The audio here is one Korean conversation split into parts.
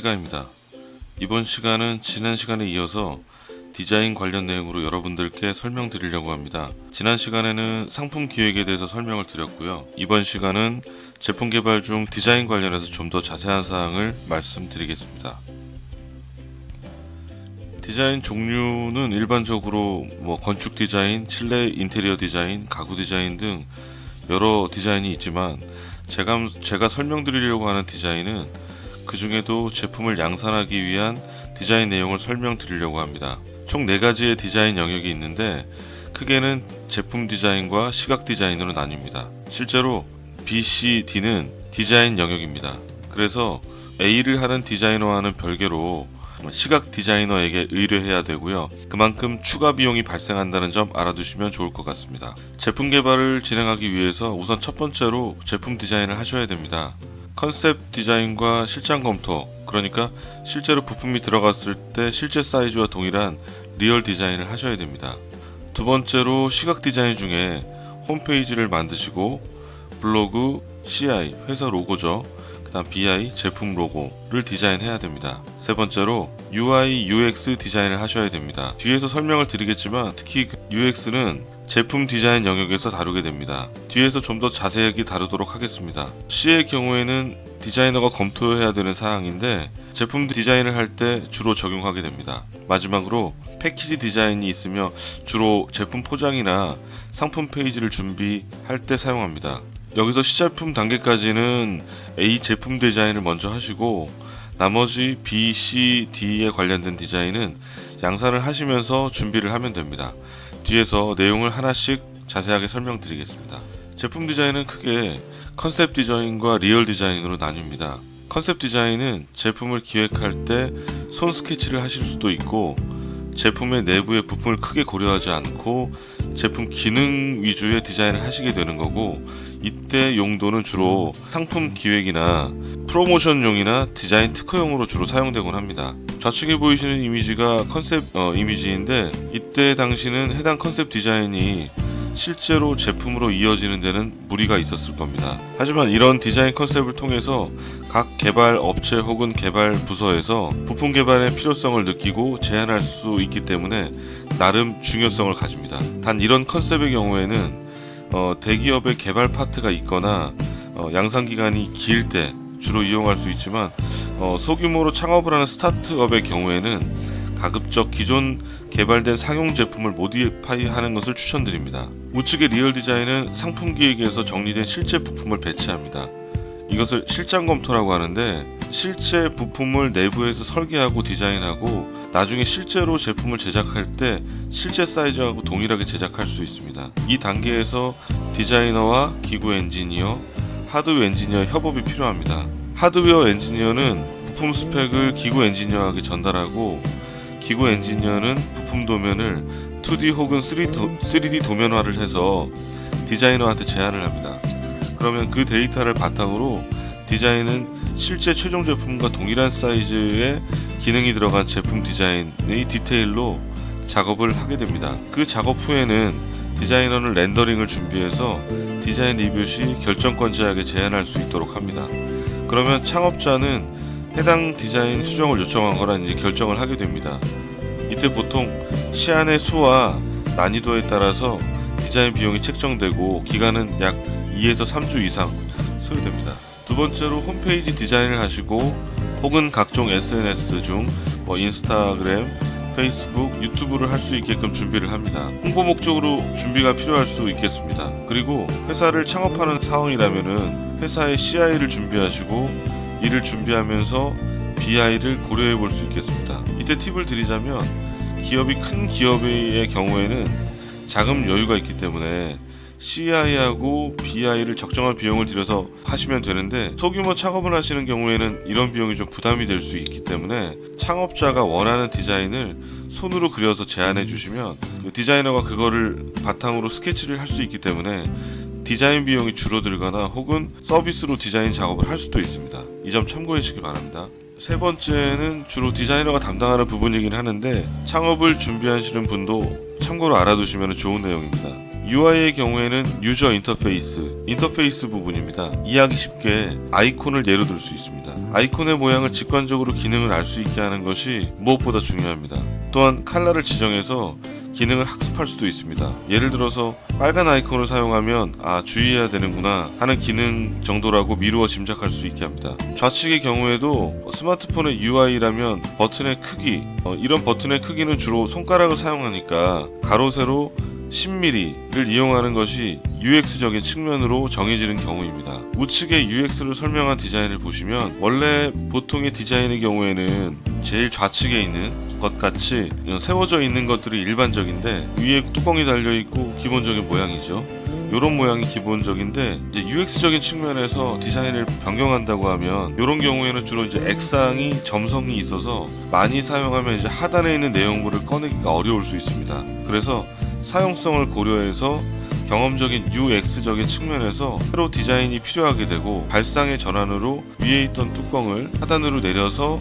시간입니다. 이번 시간은 지난 시간에 이어서 디자인 관련 내용으로 여러분들께 설명드리려고 합니다. 지난 시간에는 상품 기획에 대해서 설명을 드렸고요. 이번 시간은 제품 개발 중 디자인 관련해서 좀 더 자세한 사항을 말씀드리겠습니다. 디자인 종류는 일반적으로 건축 디자인, 실내 인테리어 디자인, 가구 디자인 등 여러 디자인이 있지만 제가 설명드리려고 하는 디자인은 그 중에도 제품을 양산하기 위한 디자인 내용을 설명드리려고 합니다. 총 4가지의 디자인 영역이 있는데 크게는 제품 디자인과 시각 디자인으로 나뉩니다. 실제로 B, C, D는 디자인 영역입니다. 그래서 A를 하는 디자이너와는 별개로 시각 디자이너에게 의뢰해야 되고요. 그만큼 추가 비용이 발생한다는 점 알아두시면 좋을 것 같습니다. 제품 개발을 진행하기 위해서 우선 첫 번째로 제품 디자인을 하셔야 됩니다. 컨셉 디자인과 실장 검토, 그러니까 실제로 부품이 들어갔을 때 실제 사이즈와 동일한 리얼 디자인을 하셔야 됩니다. 두 번째로 시각 디자인 중에 홈페이지를 만드시고 블로그, CI, 회사 로고죠. 그 다음 BI, 제품 로고를 디자인해야 됩니다. 세 번째로 UI, UX 디자인을 하셔야 됩니다. 뒤에서 설명을 드리겠지만 특히 UX는 제품 디자인 영역에서 다루게 됩니다. 뒤에서 좀 더 자세하게 다루도록 하겠습니다. C의 경우에는 디자이너가 검토해야 되는 사항인데 제품 디자인을 할 때 주로 적용하게 됩니다. 마지막으로 패키지 디자인이 있으며 주로 제품 포장이나 상품 페이지를 준비할 때 사용합니다. 여기서 시제품 단계까지는 A 제품 디자인을 먼저 하시고 나머지 B, C, D에 관련된 디자인은 양산을 하시면서 준비를 하면 됩니다. 뒤에서 내용을 하나씩 자세하게 설명드리겠습니다. 제품 디자인은 크게 컨셉 디자인과 리얼 디자인으로 나뉩니다. 컨셉 디자인은 제품을 기획할 때 손 스케치를 하실 수도 있고 제품의 내부의 부품을 크게 고려하지 않고 제품 기능 위주의 디자인을 하시게 되는 거고, 이때 용도는 주로 상품 기획이나 프로모션용이나 디자인 특허용으로 주로 사용되곤 합니다. 좌측에 보이시는 이미지가 컨셉 이미지인데 이때 당시는 해당 컨셉 디자인이 실제로 제품으로 이어지는 데는 무리가 있었을 겁니다. 하지만 이런 디자인 컨셉을 통해서 각 개발 업체 혹은 개발 부서에서 부품 개발의 필요성을 느끼고 제안할 수 있기 때문에 나름 중요성을 가집니다. 단 이런 컨셉의 경우에는 대기업의 개발 파트가 있거나 양산 기간이 길 때 주로 이용할 수 있지만 소규모로 창업을 하는 스타트업의 경우에는 가급적 기존 개발된 상용 제품을 모디파이하는 것을 추천드립니다. 우측의 리얼 디자인은 상품 기획에서 정리된 실제 부품을 배치합니다. 이것을 실장 검토라고 하는데 실제 부품을 내부에서 설계하고 디자인하고 나중에 실제로 제품을 제작할 때 실제 사이즈하고 동일하게 제작할 수 있습니다. 이 단계에서 디자이너와 기구 엔지니어, 하드웨어 엔지니어 협업이 필요합니다. 하드웨어 엔지니어는 부품 스펙을 기구 엔지니어에게 전달하고 기구 엔지니어는 부품 도면을 2D 혹은 3D 도면화를 해서 디자이너한테 제안을 합니다. 그러면 그 데이터를 바탕으로 디자인은 실제 최종 제품과 동일한 사이즈의 기능이 들어간 제품 디자인의 디테일로 작업을 하게 됩니다. 그 작업 후에는 디자이너는 렌더링을 준비해서 디자인 리뷰 시 결정권자에게 제안할 수 있도록 합니다. 그러면 창업자는 해당 디자인 수정을 요청하거나 결정을 하게 됩니다. 이때 보통 시안의 수와 난이도에 따라서 디자인 비용이 책정되고 기간은 약 2에서 3주 이상 소요됩니다. 두 번째로 홈페이지 디자인을 하시고 혹은 각종 SNS 중 인스타그램, 페이스북, 유튜브를 할 수 있게끔 준비를 합니다. 홍보 목적으로 준비가 필요할 수 있겠습니다. 그리고 회사를 창업하는 상황이라면은 회사의 CI를 준비하시고 이를 준비하면서 BI를 고려해 볼 수 있겠습니다. 이때 팁을 드리자면 기업이 큰 기업의 경우에는 자금 여유가 있기 때문에 CI하고 BI를 적정한 비용을 들여서 하시면 되는데 소규모 창업을 하시는 경우에는 이런 비용이 좀 부담이 될 수 있기 때문에 창업자가 원하는 디자인을 손으로 그려서 제안해 주시면 그 디자이너가 그거를 바탕으로 스케치를 할 수 있기 때문에 디자인 비용이 줄어들거나 혹은 서비스로 디자인 작업을 할 수도 있습니다. 이 점 참고해 주시기 바랍니다. 세 번째는 주로 디자이너가 담당하는 부분이긴 하는데 창업을 준비하시는 분도 참고로 알아두시면 좋은 내용입니다. UI의 경우에는 유저 인터페이스 부분입니다. 이해하기 쉽게 아이콘을 예로 들 수 있습니다. 아이콘의 모양을 직관적으로 기능을 알 수 있게 하는 것이 무엇보다 중요합니다. 또한 컬러를 지정해서 기능을 학습할 수도 있습니다. 예를 들어서 빨간 아이콘을 사용하면 주의해야 되는구나 하는 기능 정도라고 미루어 짐작할 수 있게 합니다. 좌측의 경우에도 스마트폰의 UI라면 버튼의 크기, 이런 버튼의 크기는 주로 손가락을 사용하니까 가로 세로 10mm를 이용하는 것이 UX적인 측면으로 정해지는 경우입니다. 우측의 UX를 설명한 디자인을 보시면 원래 보통의 디자인의 경우에는 제일 좌측에 있는 것 같이 세워져 있는 것들이 일반적인데 위에 뚜껑이 달려있고 기본적인 모양이죠. 이런 모양이 기본적인데 이제 UX적인 측면에서 디자인을 변경한다고 하면 이런 경우에는 주로 이제 액상이 점성이 있어서 많이 사용하면 이제 하단에 있는 내용물을 꺼내기가 어려울 수 있습니다. 그래서 사용성을 고려해서 경험적인 UX적인 측면에서 새로 디자인이 필요하게 되고 발상의 전환으로 위에 있던 뚜껑을 하단으로 내려서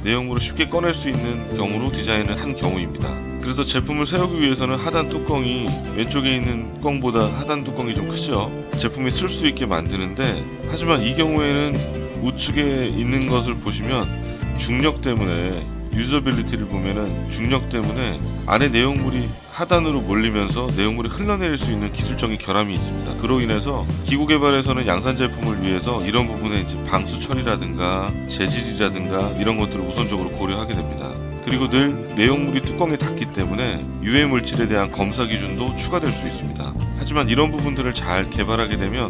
내용물을 쉽게 꺼낼 수 있는 경우로 디자인을 한 경우입니다. 그래서 제품을 세우기 위해서는 하단 뚜껑이 왼쪽에 있는 뚜껑보다 하단 뚜껑이 좀 크죠. 제품이 쓸 수 있게 만드는데 하지만 이 경우에는 우측에 있는 것을 보시면 중력 때문에 유저빌리티를 보면은 중력 때문에 안에 내용물이 하단으로 몰리면서 내용물이 흘러내릴 수 있는 기술적인 결함이 있습니다. 그로 인해서 기구 개발에서는 양산 제품을 위해서 이런 부분에 이제 방수 처리라든가 재질이라든가 이런 것들을 우선적으로 고려하게 됩니다. 그리고 늘 내용물이 뚜껑에 닿기 때문에 유해 물질에 대한 검사 기준도 추가될 수 있습니다. 하지만 이런 부분들을 잘 개발하게 되면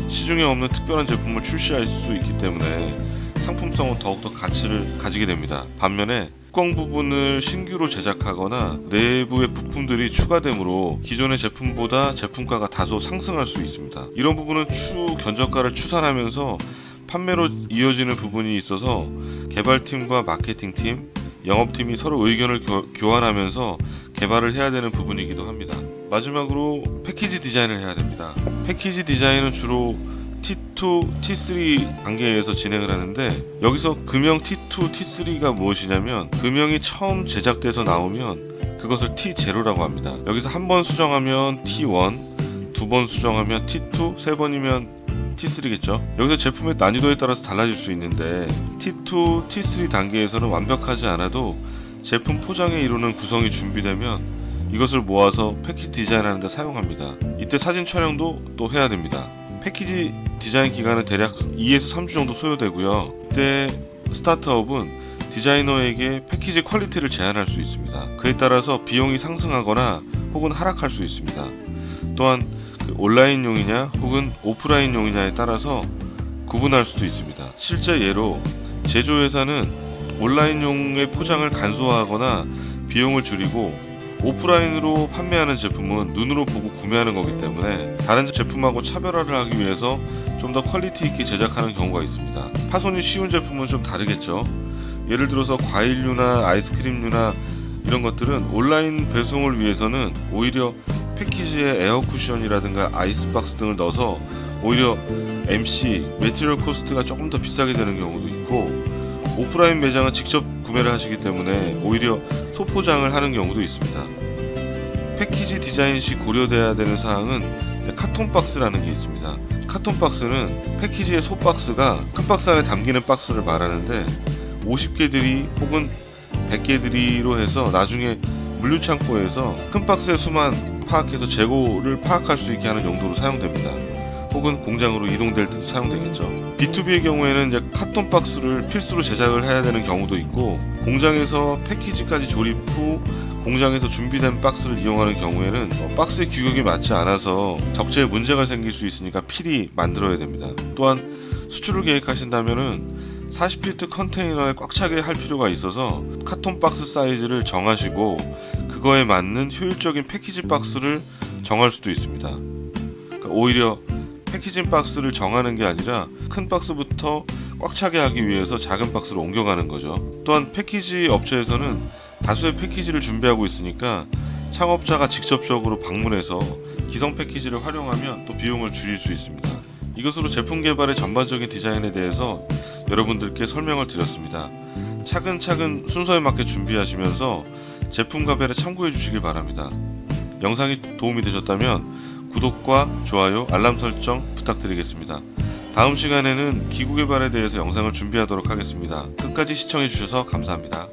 시중에 없는 특별한 제품을 출시할 수 있기 때문에 상품성은 더욱더 가치를 가지게 됩니다. 반면에 뚜껑 부분을 신규로 제작하거나 내부의 부품들이 추가되므로 기존의 제품보다 제품가가 다소 상승할 수 있습니다. 이런 부분은 추후 견적가를 추산하면서 판매로 이어지는 부분이 있어서 개발팀과 마케팅팀, 영업팀이 서로 의견을 교환하면서 개발을 해야 되는 부분이기도 합니다. 마지막으로 패키지 디자인을 해야 됩니다. 패키지 디자인은 주로 T2, T3 단계에서 진행을 하는데 여기서 금형 T2, T3가 무엇이냐면 금형이 처음 제작돼서 나오면 그것을 T0라고 합니다. 여기서 한 번 수정하면 T1, 두 번 수정하면 T2, 세 번이면 T3겠죠. 여기서 제품의 난이도에 따라서 달라질 수 있는데 T2, T3 단계에서는 완벽하지 않아도 제품 포장에 이루는 구성이 준비되면 이것을 모아서 패키지 디자인하는 데 사용합니다. 이때 사진 촬영도 또 해야 됩니다. 패키지 디자인 기간은 대략 2에서 3주 정도 소요되고요. 이때 스타트업은 디자이너에게 패키지 퀄리티를 제한할 수 있습니다. 그에 따라서 비용이 상승하거나 혹은 하락할 수 있습니다. 또한 온라인용이냐 혹은 오프라인용이냐에 따라서 구분할 수도 있습니다. 실제 예로 제조회사는 온라인용의 포장을 간소화하거나 비용을 줄이고 오프라인으로 판매하는 제품은 눈으로 보고 구매하는 거기 때문에 다른 제품하고 차별화를 하기 위해서 좀 더 퀄리티 있게 제작하는 경우가 있습니다. 파손이 쉬운 제품은 좀 다르겠죠. 예를 들어서 과일류나 아이스크림류나 이런 것들은 온라인 배송을 위해서는 오히려 패키지에 에어 쿠션이라든가 아이스박스 등을 넣어서 오히려 MC, 매티리얼 코스트가 조금 더 비싸게 되는 경우도 있고 오프라인 매장은 직접 구매를 하시기 때문에 오히려 소포장을 하는 경우도 있습니다. 패키지 디자인 시 고려돼야 되는 사항은 카톤박스라는 게 있습니다. 카톤박스는 패키지의 소박스가 큰 박스 안에 담기는 박스를 말하는데 50개들이 혹은 100개들이로 해서 나중에 물류창고에서 큰 박스의 수만 파악해서 재고를 파악할 수 있게 하는 용도로 사용됩니다. 혹은 공장으로 이동될 때도 사용되겠죠. B2B의 경우에는 이제 카톤 박스를 필수로 제작을 해야 되는 경우도 있고 공장에서 패키지까지 조립 후 공장에서 준비된 박스를 이용하는 경우에는 박스의 규격이 맞지 않아서 적재에 문제가 생길 수 있으니까 필히 만들어야 됩니다. 또한 수출을 계획하신다면은 40피트 컨테이너에 꽉 차게 할 필요가 있어서 카톤 박스 사이즈를 정하시고 그거에 맞는 효율적인 패키지 박스를 정할 수도 있습니다. 그러니까 오히려 패키징 박스를 정하는 게 아니라 큰 박스부터 꽉 차게 하기 위해서 작은 박스로 옮겨가는 거죠. 또한 패키지 업체에서는 다수의 패키지를 준비하고 있으니까 창업자가 직접적으로 방문해서 기성 패키지를 활용하면 또 비용을 줄일 수 있습니다. 이것으로 제품 개발의 전반적인 디자인에 대해서 여러분들께 설명을 드렸습니다. 차근차근 순서에 맞게 준비하시면서 제품 가벨에 참고해 주시길 바랍니다. 영상이 도움이 되셨다면 구독과 좋아요, 알람 설정 부탁드리겠습니다. 다음 시간에는 기구 개발에 대해서 영상을 준비하도록 하겠습니다. 끝까지 시청해 주셔서 감사합니다.